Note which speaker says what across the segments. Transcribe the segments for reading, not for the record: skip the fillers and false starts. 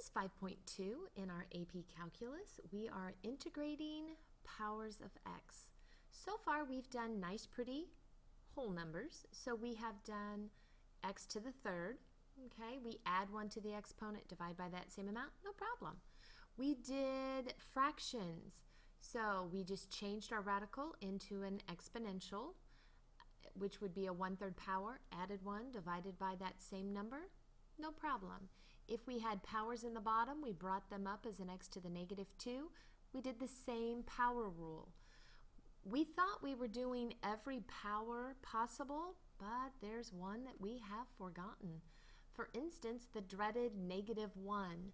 Speaker 1: This is 5.2 in our AP Calculus. We are integrating powers of x. So far we've done nice, pretty whole numbers. So we have done x to the third. Okay, we add 1 to the exponent, divide by that same amount, no problem. We did fractions. So we just changed our radical into an exponential, which would be a 1/3 power, added 1, divided by that same number, no problem. If we had powers in the bottom, we brought them up as an x to the -2. We did the same power rule. We thought we were doing every power possible, but there's one that we have forgotten. For instance, the dreaded -1.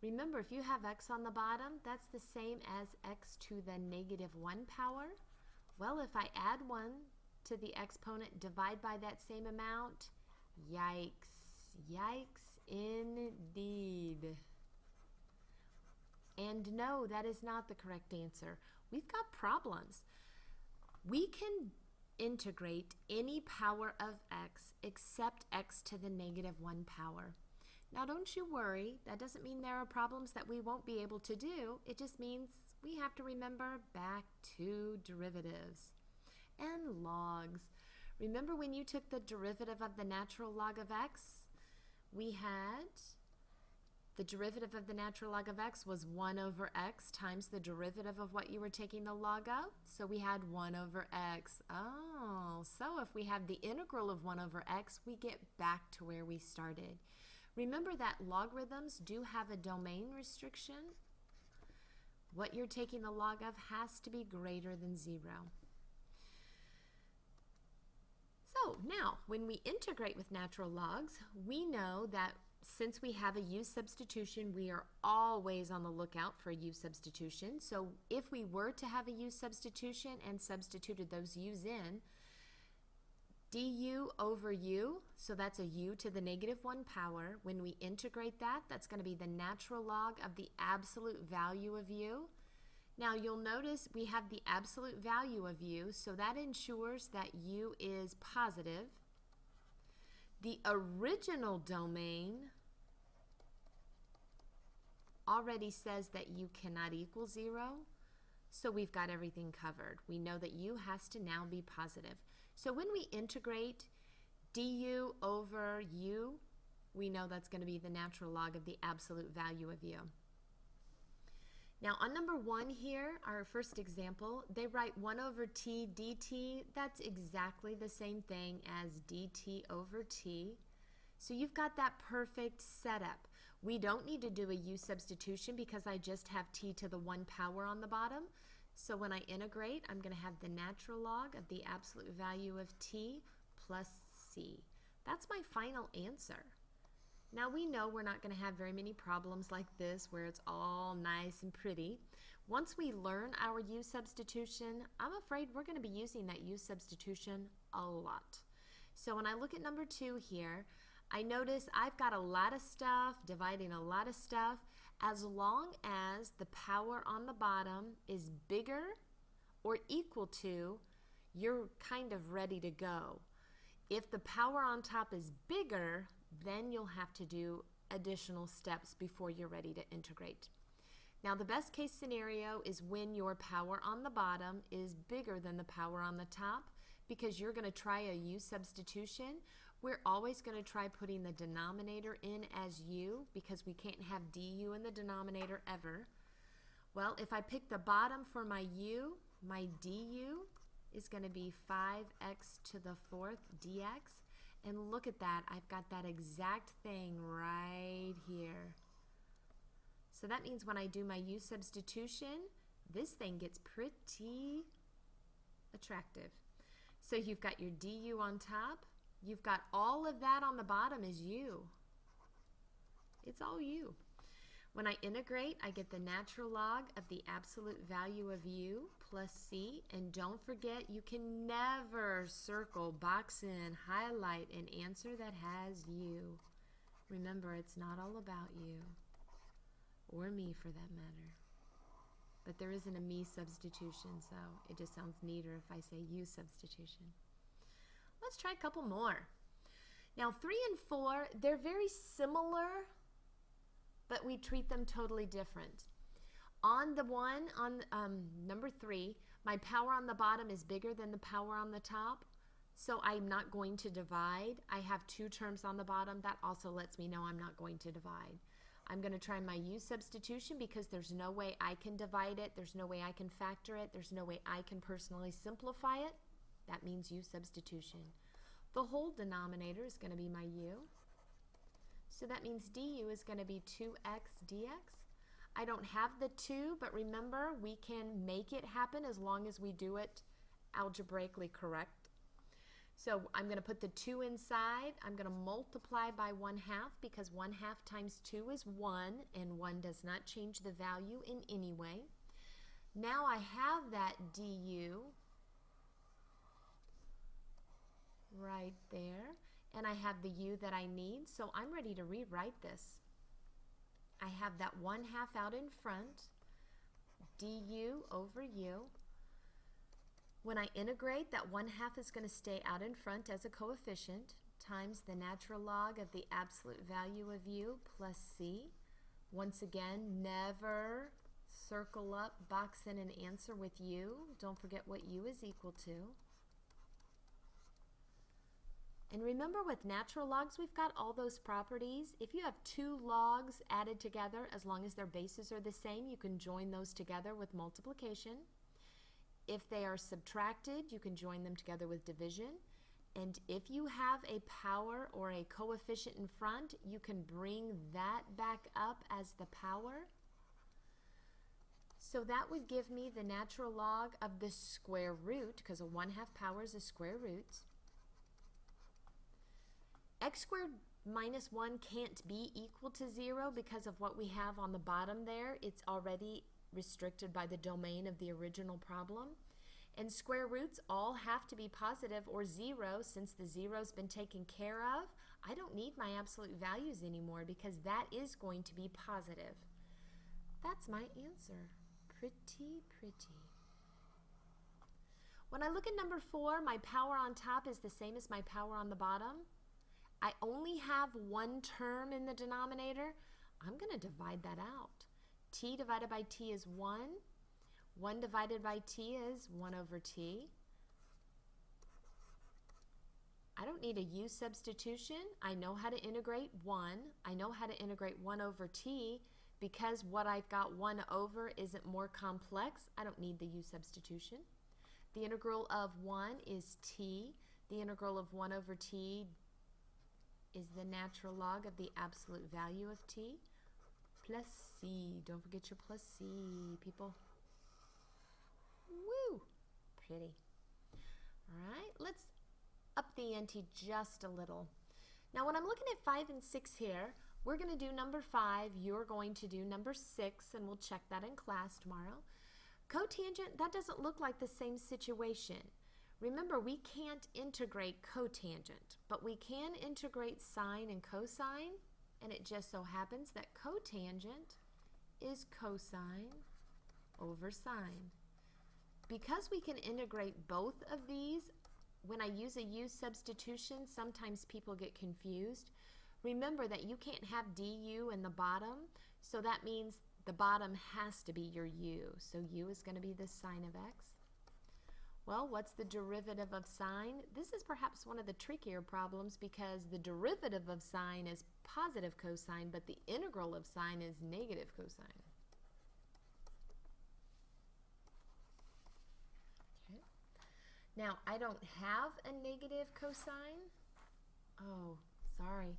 Speaker 1: Remember, if you have x on the bottom, that's the same as x to the -1 power. Well, if I add 1 to the exponent, divide by that same amount, yikes. Yikes indeed. And no, that is not the correct answer. We've got problems. We can integrate any power of x except x to the -1 power. Now don't you worry, that doesn't mean there are problems that we won't be able to do. It just means we have to remember back to derivatives and logs. Remember when you took the derivative of the natural log of x? We had the derivative of the natural log of x was 1 over x times the derivative of what you were taking the log of. So we had 1 over x. Oh, so if we have the integral of 1 over x, we get back to where we started. Remember that logarithms do have a domain restriction. What you're taking the log of has to be greater than 0. So now, when we integrate with natural logs, we know that since we have a u substitution, we are always on the lookout for a u substitution. So if we were to have a u substitution and substituted those u's in, du over u, so that's a u to the -1 power. When we integrate that, that's going to be the natural log of the absolute value of u. Now you'll notice we have the absolute value of u, so that ensures that u is positive. The original domain already says that u cannot equal 0, so we've got everything covered. We know that u has to now be positive. So when we integrate du over u, we know that's going to be the natural log of the absolute value of u. Now on number 1 here, our first example, they write 1 over t dt. That's exactly the same thing as dt over t. So you've got that perfect setup. We don't need to do a u substitution because I just have t to the 1 power on the bottom. So when I integrate, I'm going to have the natural log of the absolute value of t plus c. That's my final answer. Now we know we're not going to have very many problems like this where it's all nice and pretty. Once we learn our u substitution, I'm afraid we're going to be using that u substitution a lot. So when I look at number 2 here, I notice I've got a lot of stuff, dividing a lot of stuff. As long as the power on the bottom is bigger or equal to, you're kind of ready to go. If the power on top is bigger, then you'll have to do additional steps before you're ready to integrate. Now the best case scenario is when your power on the bottom is bigger than the power on the top, because you're going to try a u substitution. We're always going to try putting the denominator in as u because we can't have du in the denominator ever. Well, if I pick the bottom for my u, my du is going to be 5x to the 4th dx. And look at that, I've got that exact thing right here. So that means when I do my u substitution, this thing gets pretty attractive. So you've got your du on top, you've got all of that on the bottom is u. It's all u. When I integrate, I get the natural log of the absolute value of u plus c. And don't forget, you can never circle, box in, highlight an answer that has u. Remember, it's not all about you, or me for that matter. But there isn't a me substitution, so it just sounds neater if I say u substitution. Let's try a couple more. Now 3 and 4, they're very similar, but but we treat them totally different. On the one, on number 3, my power on the bottom is bigger than the power on the top, so I'm not going to divide. I have 2 terms on the bottom. That also lets me know I'm not going to divide. I'm going to try my U substitution because there's no way I can divide it. There's no way I can factor it. There's no way I can personally simplify it. That means U substitution. The whole denominator is going to be my U. So that means du is going to be 2x dx. I don't have the 2, but remember, we can make it happen as long as we do it algebraically correct. So I'm going to put the 2 inside. I'm going to multiply by 1/2 because 1/2 times 2 is 1, and 1 does not change the value in any way. Now I have that du right there, and I have the u that I need, so I'm ready to rewrite this. I have that 1/2 out in front, du over u. When I integrate, that 1/2 is going to stay out in front as a coefficient times the natural log of the absolute value of u plus c. Once again, never circle up, box in an answer with u. Don't forget what u is equal to. And remember, with natural logs, we've got all those properties. If you have 2 logs added together, as long as their bases are the same, you can join those together with multiplication. If they are subtracted, you can join them together with division. And if you have a power or a coefficient in front, you can bring that back up as the power. So that would give me the natural log of the square root, because a 1/2 power is a square root. X squared minus 1 can't be equal to 0 because of what we have on the bottom there. It's already restricted by the domain of the original problem. And square roots all have to be positive or 0 since the 0's been taken care of. I don't need my absolute values anymore because that is going to be positive. That's my answer. Pretty, pretty. When I look at number 4, my power on top is the same as my power on the bottom. I only have 1 term in the denominator. I'm going to divide that out. T divided by t is 1. 1 divided by t is 1 over t. I don't need a u substitution. I know how to integrate 1. I know how to integrate 1 over t. Because what I've got 1 over isn't more complex, I don't need the u substitution. The integral of 1 is t. The integral of 1 over t is the natural log of the absolute value of t plus c. Don't forget your plus c, people. Woo! Pretty. All right, let's up the ante just a little. Now, when I'm looking at 5 and 6 here, we're going to do number 5. You're going to do number 6, and we'll check that in class tomorrow. Cotangent, that doesn't look like the same situation. Remember, we can't integrate cotangent, but we can integrate sine and cosine, and it just so happens that cotangent is cosine over sine. Because we can integrate both of these, when I use a u substitution, sometimes people get confused. Remember that you can't have du in the bottom, so that means the bottom has to be your u. So u is going to be the sine of x. Well, what's the derivative of sine? This is perhaps one of the trickier problems because the derivative of sine is positive cosine, but the integral of sine is negative cosine. Okay. Now, I don't have a negative cosine. Oh, sorry.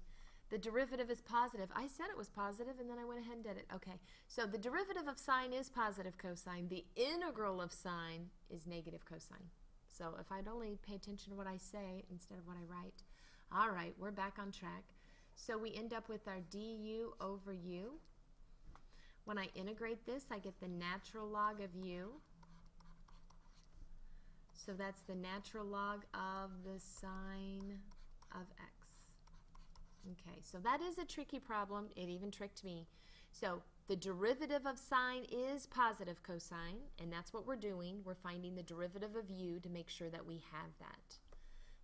Speaker 1: The derivative is positive. I said it was positive, and then I went ahead and did it. Okay, so the derivative of sine is positive cosine. The integral of sine is negative cosine. So if I'd only pay attention to what I say instead of what I write. All right, we're back on track. So we end up with our du over u. When I integrate this, I get the natural log of u. So that's the natural log of the sine of x. Okay, so that is a tricky problem. It even tricked me. So the derivative of sine is positive cosine, and that's what we're doing. We're finding the derivative of u to make sure that we have that.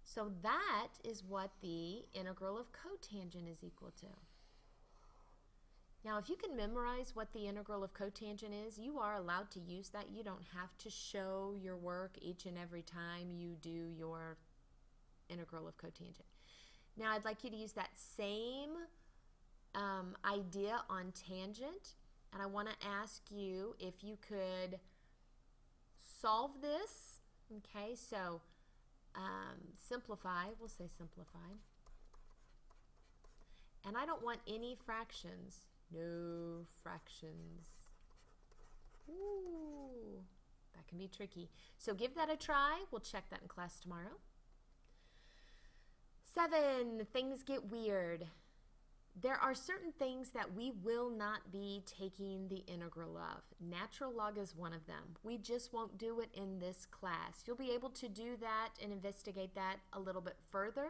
Speaker 1: So that is what the integral of cotangent is equal to. Now, if you can memorize what the integral of cotangent is, you are allowed to use that. You don't have to show your work each and every time you do your integral of cotangent. Now, I'd like you to use that same idea on tangent, and I want to ask you if you could solve this. Okay, so simplify, we'll say simplify. And I don't want any fractions. No fractions. Ooh, that can be tricky. So give that a try. We'll check that in class tomorrow. 7, things get weird. There are certain things that we will not be taking the integral of. Natural log is one of them. We just won't do it in this class. You'll be able to do that and investigate that a little bit further.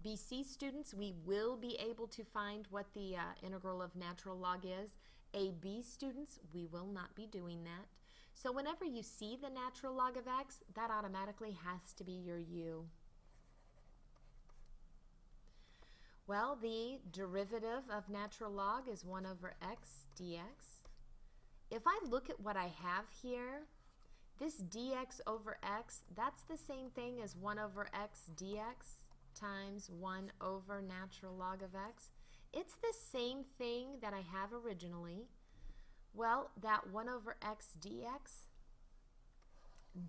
Speaker 1: BC students, we will be able to find what the integral of natural log is. AB students, we will not be doing that. So whenever you see the natural log of x, that automatically has to be your u. Well, the derivative of natural log is 1 over x dx. If I look at what I have here, this dx over x, that's the same thing as 1 over x dx times 1 over natural log of x. It's the same thing that I have originally. Well, that 1 over x dx,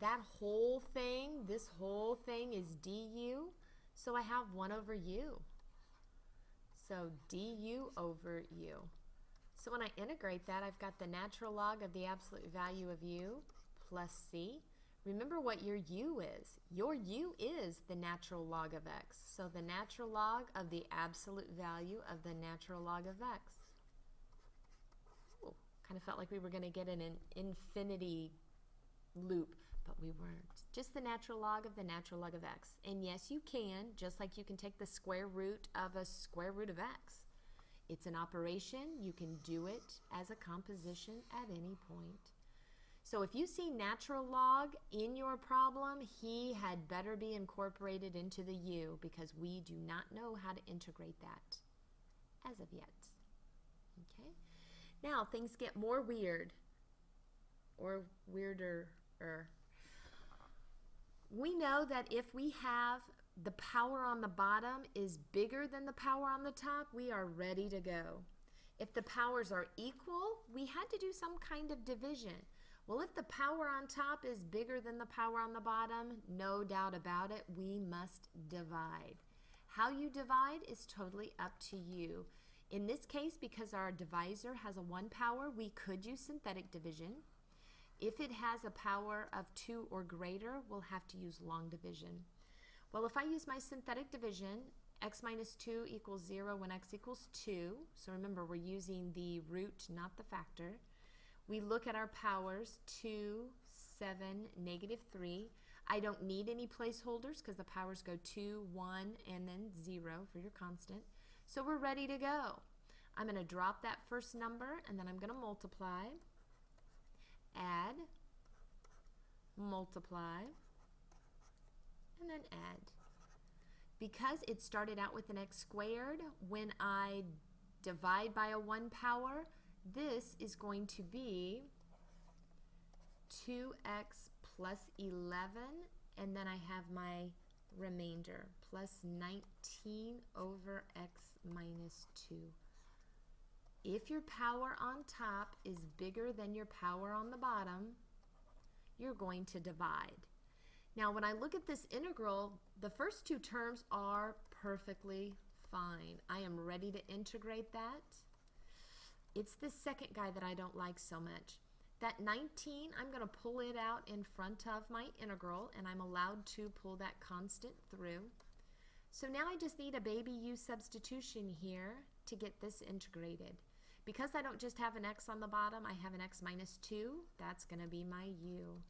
Speaker 1: that whole thing, this whole thing is du, so I have 1 over u. So du over u. So when I integrate that, I've got the natural log of the absolute value of u plus c. Remember what your u is. Your u is the natural log of x. So the natural log of the absolute value of the natural log of x. Ooh, kind of felt like we were going to get in an infinity loop, but we weren't. Just the natural log of the natural log of x. And yes, you can, just like you can take the square root of a square root of x. It's an operation. You can do it as a composition at any point. So if you see natural log in your problem, he had better be incorporated into the u, because we do not know how to integrate that as of yet. Okay. Now things get more weird, or weirder. We know that if we have the power on the bottom is bigger than the power on the top, we are ready to go. If the powers are equal, we had to do some kind of division. Well, if the power on top is bigger than the power on the bottom, no doubt about it, we must divide. How you divide is totally up to you. In this case, because our divisor has a 1 power, we could use synthetic division. If it has a power of 2 or greater, we'll have to use long division. Well, if I use my synthetic division, x minus 2 equals 0 when x equals 2. So remember, we're using the root, not the factor. We look at our powers, 2, 7, negative 3. I don't need any placeholders because the powers go 2, 1, and then 0 for your constant. So we're ready to go. I'm going to drop that first number, and then I'm going to multiply, add, multiply, and then add. Because it started out with an x squared, when I divide by a 1 power, this is going to be 2x plus 11, and then I have my remainder, plus 19 over x minus 2. If your power on top is bigger than your power on the bottom, you're going to divide. Now, when I look at this integral, the first 2 terms are perfectly fine. I am ready to integrate that. It's the second guy that I don't like so much. That 19, I'm going to pull it out in front of my integral, and I'm allowed to pull that constant through. So now I just need a baby u substitution here to get this integrated. Because I don't just have an x on the bottom, I have an x minus 2. That's going to be my u.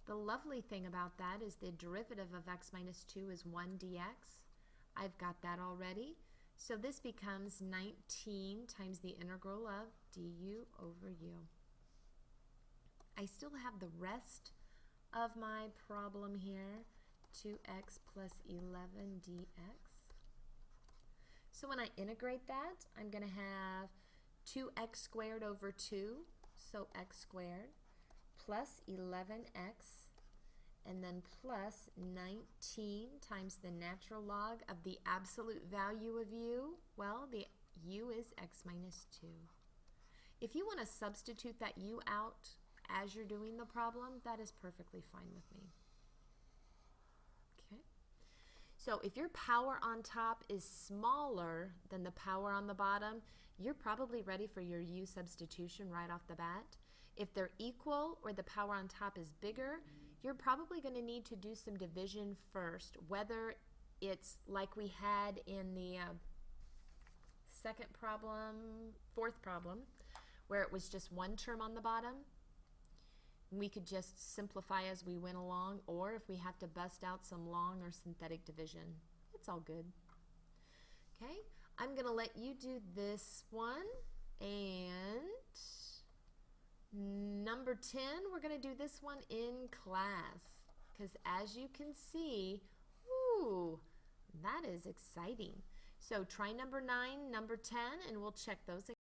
Speaker 1: The lovely thing about that is the derivative of x minus 2 is 1 dx. I've got that already. So this becomes 19 times the integral of du over u. I still have the rest of my problem here, 2x plus 11 dx. So when I integrate that, I'm going to have 2x squared over 2, so x squared, plus 11x, and then plus 19 times the natural log of the absolute value of u. Well, the u is x minus 2. If you want to substitute that u out as you're doing the problem, that is perfectly fine with me. Okay. So if your power on top is smaller than the power on the bottom, you're probably ready for your u substitution right off the bat. If they're equal or the power on top is bigger, you're probably going to need to do some division first, whether it's like we had in the fourth problem, where it was just one term on the bottom. We could just simplify as we went along, or if we have to bust out some long or synthetic division, it's all good. Okay, I'm going to let you do this one, and number 10, we're going to do this one in class, because as you can see, ooh, that is exciting. So try number 9, number 10, and we'll check those in